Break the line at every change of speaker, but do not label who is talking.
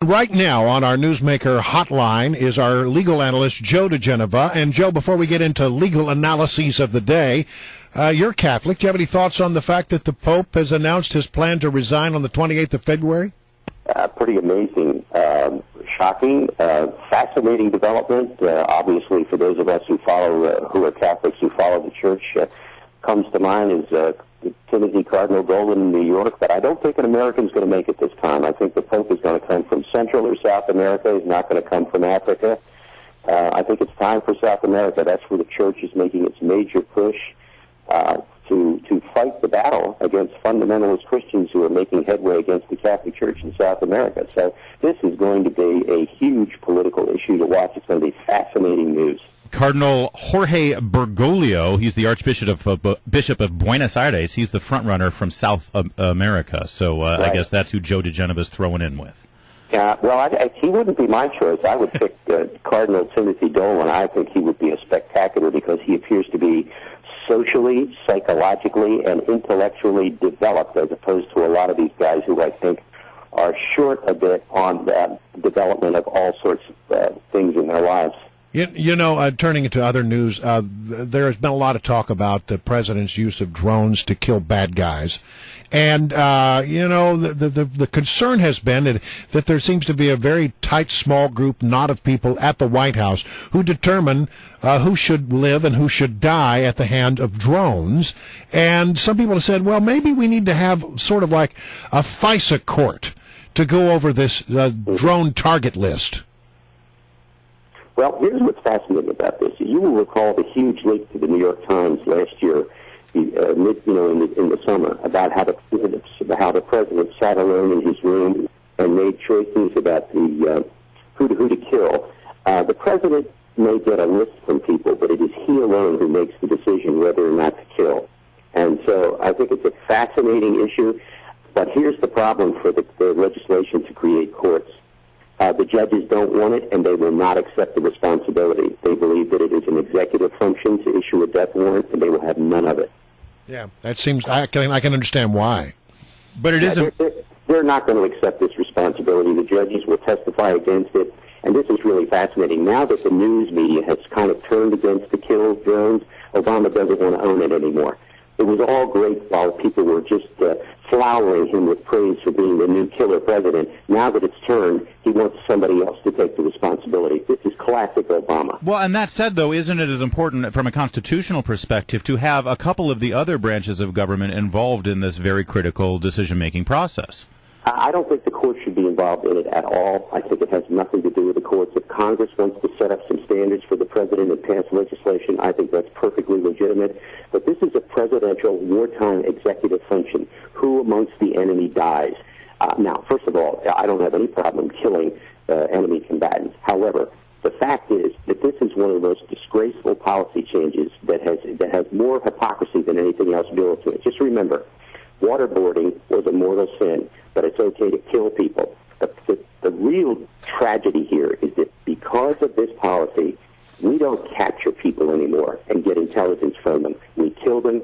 Right now on our Newsmaker hotline is our legal analyst, Joe DiGenova. And Joe, before we get into legal analyses of the day, you're Catholic. Do you have any thoughts on the fact that the Pope has announced his plan to resign on the 28th of February?
Pretty amazing, shocking, fascinating development. Obviously, for those of us who are Catholics who follow the Church, comes to mind is Timothy Cardinal Dolan in New York, but I don't think an American's going to make it this time. I think the Pope is going to come from Central or South America. He's not going to come from Africa. I think it's time for South America. That's where the Church is making its major push to fight the battle against fundamentalist Christians who are making headway against the Catholic Church in South America. So this is going to be a huge political issue to watch. It's going to be fascinating news.
Cardinal Jorge Bergoglio, he's the Archbishop of Buenos Aires. He's the front runner from South America. So right. I guess that's who Joe DiGenova's throwing in with.
Well, he wouldn't be my choice. I would pick Cardinal Timothy Dolan. I think he would be a spectacular because he appears to be socially, psychologically, and intellectually developed as opposed to a lot of these guys who I think are short a bit on the development of all sorts of things in their lives.
You know, turning into other news, there has been a lot of talk about the president's use of drones to kill bad guys. And, the concern has been that there seems to be a very tight, small group, knot of people at the White House who determine who should live and who should die at the hand of drones. And some people have said, well, maybe we need to have sort of like a FISA court to go over this drone target list.
Well, here's what's fascinating about this. You will recall the huge leak to the New York Times last year, in the summer, about how the president sat alone in his room and made choices about who to kill. The president may get a list from people, but it is he alone who makes the decision whether or not to kill. And so I think it's a fascinating issue. But here's the problem for the legislation to create courts. The judges don't want it, and they will not accept the responsibility. They believe that it is an executive function to issue a death warrant, and they will have none of it.
Yeah, that seems. I can understand why,
but it isn't.
They're not going to accept this responsibility. The judges will testify against it, and this is really fascinating. Now that the news media has kind of turned against the kill drones, Obama doesn't want to own it anymore. It was all great while people were just flowering him with praise for being the new killer president. Now that it's turned, he wants somebody else to take the responsibility. This is classic Obama.
Well, and that said, though, isn't it as important from a constitutional perspective to have a couple of the other branches of government involved in this very critical decision-making process?
I don't think the courts should be involved in it at all. I think it has nothing to do with the courts. If Congress wants to set up some standards for the president and pass legislation, I think that's perfectly legitimate. But this is a presidential wartime executive function. Who amongst the enemy dies? Now, first of all, I don't have any problem killing enemy combatants. However, the fact is that this is one of the most disgraceful policy changes that has more hypocrisy than anything else built to it. Just remember, waterboarding was a mortal sin, but it's okay to kill people. The real tragedy here is that because of this policy, we don't capture people anymore and get intelligence from them. We kill them.